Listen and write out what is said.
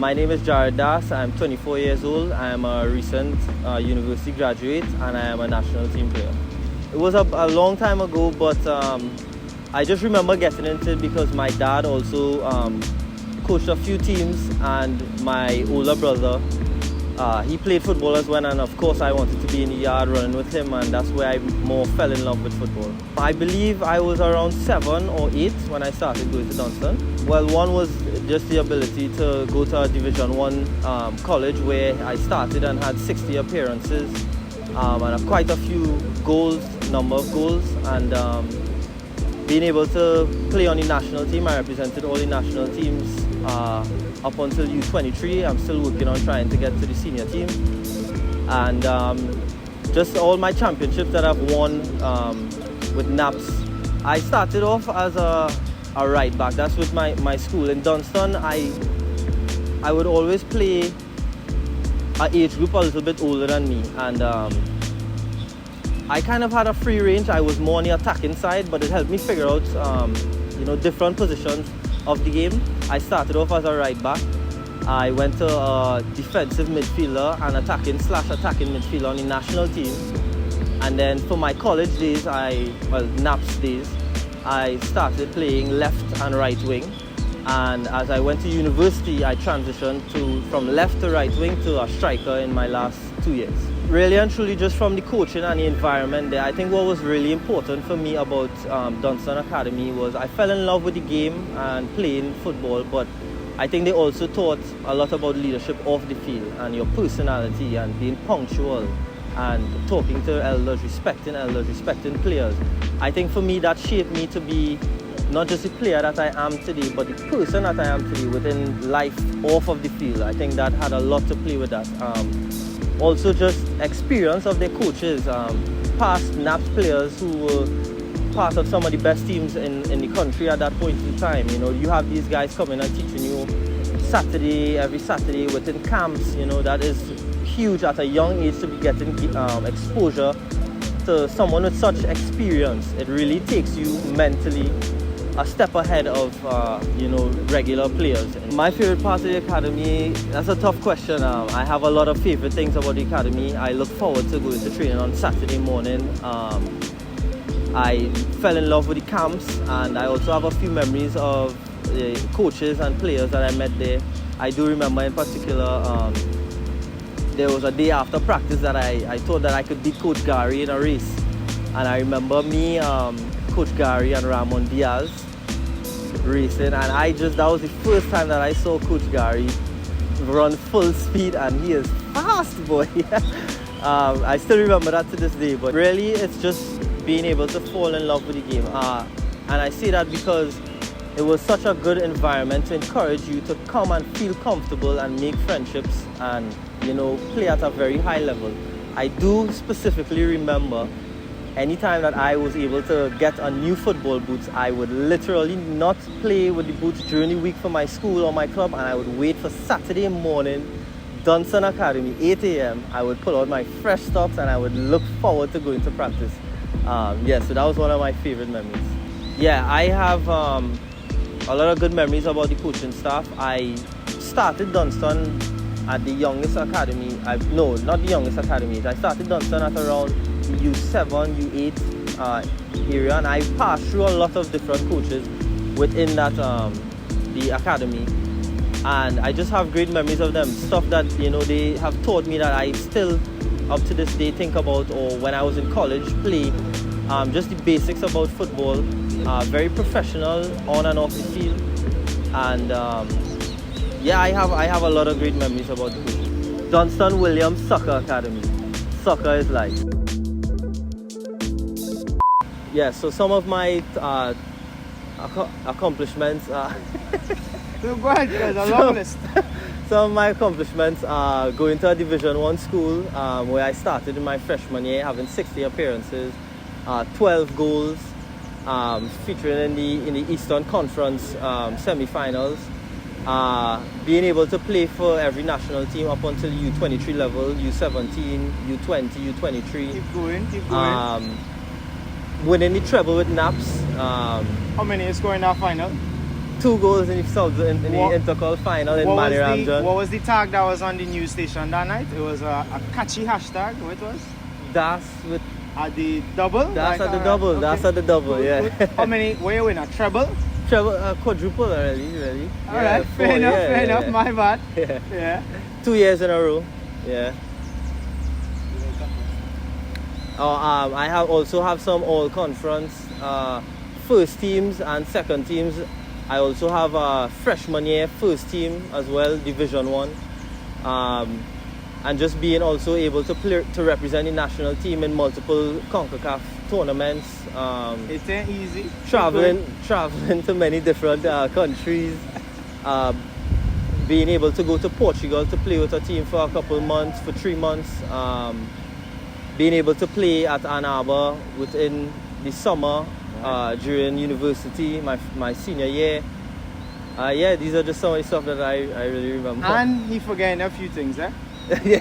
My name is Jared Das. I'm 24 years old. I am a recent university graduate and I am a national team player. It was a long time ago, but I just remember getting into it because my dad also coached a few teams, and my older brother, he played football as well, and of course I wanted to be in the yard running with him, and that's where I more fell in love with football. I believe I was around 7 or 8 when I started going to Dunstan. Well, one was just the ability to go to a Division 1 college where I started and had 60 appearances and quite a few number of goals, and being able to play on the national team. I represented all the national teams up until U23. I'm still working on trying to get to the senior team, and just all my championships that I've won with NAPS. I started off as a right back. That's with my school in Dunstan. I would always play an age group a little bit older than me, and I kind of had a free range. I was more on the attacking side, but it helped me figure out different positions of the game. I started off as a right back. I went to a defensive midfielder and attacking midfielder on the national team. And then for my college days, NAPS days, I started playing left and right wing. And as I went to university, I transitioned from left to right wing to a striker in my last 2 years. Really and truly just from the coaching and the environment there. I think what was really important for me about Dunstan Academy was I fell in love with the game and playing football, but I think they also taught a lot about leadership off the field and your personality and being punctual and talking to elders, respecting players. I think for me that shaped me to be not just the player that I am today, but the person that I am today within life off of the field. I think that had a lot to play with that. Also just experience of their coaches, past NAPS players who were part of some of the best teams in the country at that point in time. You have these guys coming and teaching you every Saturday within camps. That is huge at a young age to be getting exposure to someone with such experience. It really takes you mentally a step ahead of regular players. My favorite part of the academy, that's a tough question. I have a lot of favorite things about the academy. I look forward to going to training on Saturday morning. I fell in love with the camps, and I also have a few memories of the coaches and players that I met there. I do remember in particular there was a day after practice that I thought that I could beat Coach Gary in a race, and I remember me, Coach Gary and Ramon Diaz racing, and that was the first time that I saw Coach Gary run full speed, and he is fast, boy. I still remember that to this day, but really it's just being able to fall in love with the game, and I say that because it was such a good environment to encourage you to come and feel comfortable and make friendships and play at a very high level. I do specifically remember anytime that I was able to get a new football boots, I would literally not play with the boots during the week for my school or my club, and I would wait for Saturday morning, Dunstan Academy, 8 a.m. I would pull out my fresh socks and I would look forward to going to practice. So that was one of my favorite memories. Yeah, I have a lot of good memories about the coaching staff. I started Dunstan at the youngest academy. Not the youngest academy. I started Dunstan at around U7, U8 area, and I passed through a lot of different coaches within that the academy, and I just have great memories of them. Stuff that they have taught me that I still up to this day think about, or when I was in college play. Just the basics about football, very professional on and off the field, and I have a lot of great memories about the coach. Dunstan Williams Soccer Academy. Soccer is life. So some of my accomplishments Go ahead, there's a long list. Some of my accomplishments are going to a Division 1 school where I started in my freshman year, having 60 appearances, 12 goals, featuring in the Eastern Conference semi-finals, being able to play for every national team up until U23 level, U17, U20, U23. Keep going. Winning the treble with NAPS. How many is going to our final? 2 goals in the intercall final in Maniranjan. What was the tag that was on the news station that night? It was a catchy hashtag. What it was? Das with At the double? Das at the double. Okay. Das at the double, Good, yeah. Good. How many were you in? A treble? Treble, quadruple really. Alright, fair enough, my bad. Yeah. 2 years in a row, yeah. I also have some all conference first teams and second teams. I also have a freshman year first team as well, Division 1. And just being also able to play, to represent the national team in multiple CONCACAF tournaments. It ain't easy. Traveling to many different countries. Being able to go to Portugal to play with a team for a couple months, for 3 months. Being able to play at Ann Arbor within the summer during university, my senior year. Yeah, these are just some of the stuff that I really remember. And he forgetting a few things, eh? Yeah.